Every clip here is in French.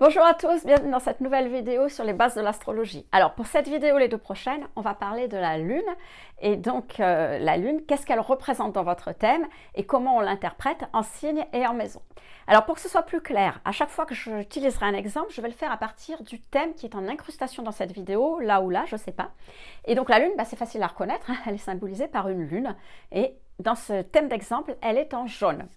Bonjour à tous, bienvenue dans cette nouvelle vidéo sur les bases de l'astrologie. Alors pour cette vidéo, les deux prochaines, on va parler de la Lune. Et donc la Lune, qu'est-ce qu'elle représente dans votre thème et comment on l'interprète en signe et en maison. Alors pour que ce soit plus clair, à chaque fois que j'utiliserai un exemple, je vais le faire à partir du thème qui est en incrustation dans cette vidéo, là ou là, je ne sais pas. Et donc la Lune, c'est facile à reconnaître, hein, elle est symbolisée par une Lune. Et dans ce thème d'exemple, elle est en jaune.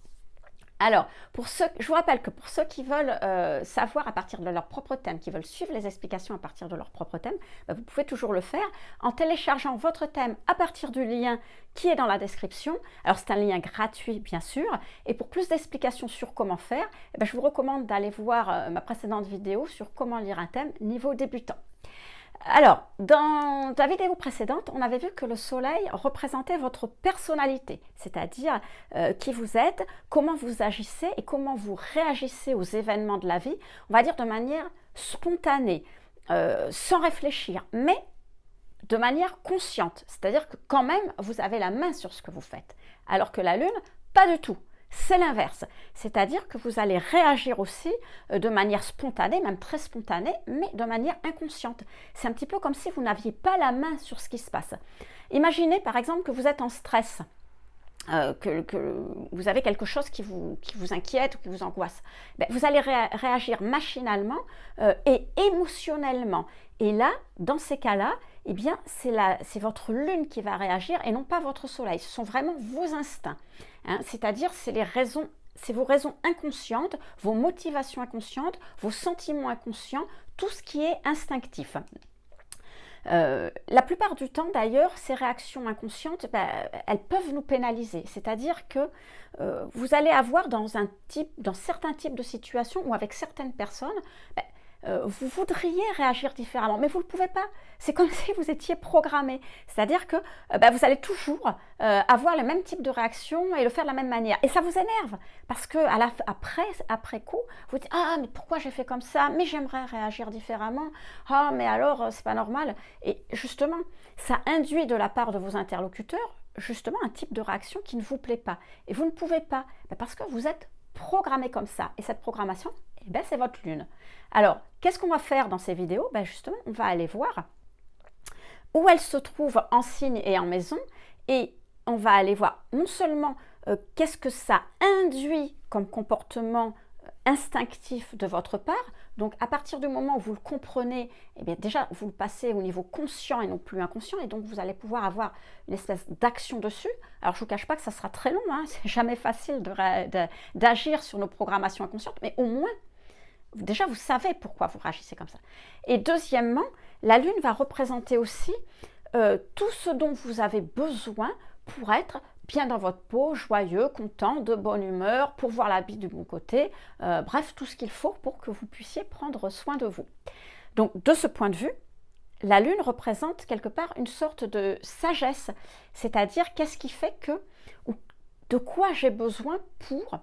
Alors, je vous rappelle que pour ceux qui veulent savoir à partir de leur propre thème, qui veulent suivre les explications à partir de leur propre thème, vous pouvez toujours le faire en téléchargeant votre thème à partir du lien qui est dans la description. Alors, c'est un lien gratuit, bien sûr. Et pour plus d'explications sur comment faire, je vous recommande d'aller voir ma précédente vidéo sur comment lire un thème niveau débutant. Alors, dans la vidéo précédente, on avait vu que le soleil représentait votre personnalité, c'est-à-dire qui vous êtes, comment vous agissez et comment vous réagissez aux événements de la vie, on va dire de manière spontanée, sans réfléchir, mais de manière consciente, c'est-à-dire que quand même, vous avez la main sur ce que vous faites, alors que la Lune, pas du tout. C'est l'inverse, c'est-à-dire que vous allez réagir aussi de manière spontanée, même très spontanée, mais de manière inconsciente. C'est un petit peu comme si vous n'aviez pas la main sur ce qui se passe. Imaginez par exemple que vous êtes en stress, que vous avez quelque chose qui vous inquiète ou qui vous angoisse. Vous allez réagir machinalement et émotionnellement. Et là, dans ces cas-là, eh bien, c'est votre Lune qui va réagir et non pas votre Soleil. Ce sont vraiment vos instincts. Hein, c'est-à-dire, c'est vos raisons inconscientes, vos motivations inconscientes, vos sentiments inconscients, tout ce qui est instinctif. La plupart du temps, d'ailleurs, ces réactions inconscientes, elles peuvent nous pénaliser. C'est-à-dire que vous allez avoir dans certains types de situations ou avec certaines personnes, vous voudriez réagir différemment, mais vous ne le pouvez pas. C'est comme si vous étiez programmé. C'est-à-dire que vous allez toujours avoir le même type de réaction et le faire de la même manière. Et ça vous énerve, parce que après coup, vous dites « Ah, mais pourquoi j'ai fait comme ça? Mais j'aimerais réagir différemment. Ah, mais alors, c'est pas normal. » Et justement, ça induit de la part de vos interlocuteurs, justement, un type de réaction qui ne vous plaît pas. Et vous ne pouvez pas, parce que vous êtes programmé comme ça. Et cette programmation, c'est votre Lune. Alors, qu'est-ce qu'on va faire dans ces vidéos? Justement, on va aller voir où elle se trouve en signe et en maison, et on va aller voir non seulement qu'est-ce que ça induit comme comportement instinctif de votre part. Donc, à partir du moment où vous le comprenez, déjà, vous le passez au niveau conscient et non plus inconscient, et donc vous allez pouvoir avoir une espèce d'action dessus. Alors, je ne vous cache pas que ça sera très long, hein, c'est jamais facile d'agir sur nos programmations inconscientes, mais au moins, déjà, vous savez pourquoi vous réagissez comme ça. Et deuxièmement, la Lune va représenter aussi tout ce dont vous avez besoin pour être bien dans votre peau, joyeux, content, de bonne humeur, pour voir la vie du bon côté. Bref, tout ce qu'il faut pour que vous puissiez prendre soin de vous. Donc, de ce point de vue, la Lune représente quelque part une sorte de sagesse. C'est-à-dire, qu'est-ce qui fait que, ou de quoi j'ai besoin pour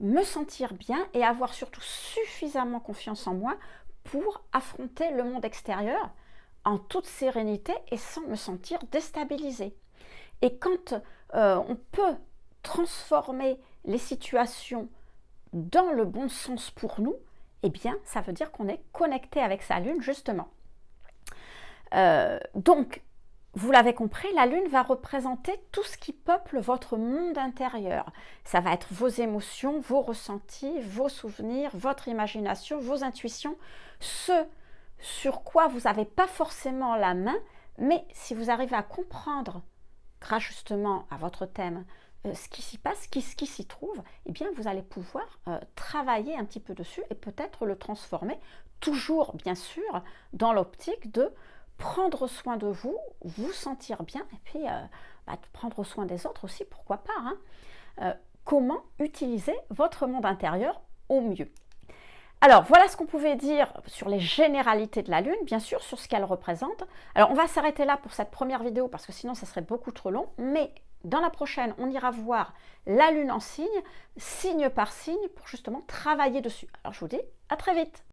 me sentir bien et avoir surtout suffisamment confiance en moi pour affronter le monde extérieur en toute sérénité et sans me sentir déstabilisée. Et quand on peut transformer les situations dans le bon sens pour nous, ça veut dire qu'on est connecté avec sa Lune, justement. Donc, vous l'avez compris, la Lune va représenter tout ce qui peuple votre monde intérieur. Ça va être vos émotions, vos ressentis, vos souvenirs, votre imagination, vos intuitions, ce sur quoi vous n'avez pas forcément la main, mais si vous arrivez à comprendre, grâce justement à votre thème, ce qui s'y passe, ce qui s'y trouve, vous allez pouvoir travailler un petit peu dessus et peut-être le transformer, toujours bien sûr dans l'optique de prendre soin de vous, vous sentir bien et puis prendre soin des autres aussi, pourquoi pas, hein. Comment utiliser votre monde intérieur au mieux. Alors, voilà ce qu'on pouvait dire sur les généralités de la Lune, bien sûr, sur ce qu'elle représente. Alors, on va s'arrêter là pour cette première vidéo parce que sinon, ça serait beaucoup trop long. Mais dans la prochaine, on ira voir la Lune en signe, signe par signe, pour justement travailler dessus. Alors, je vous dis à très vite.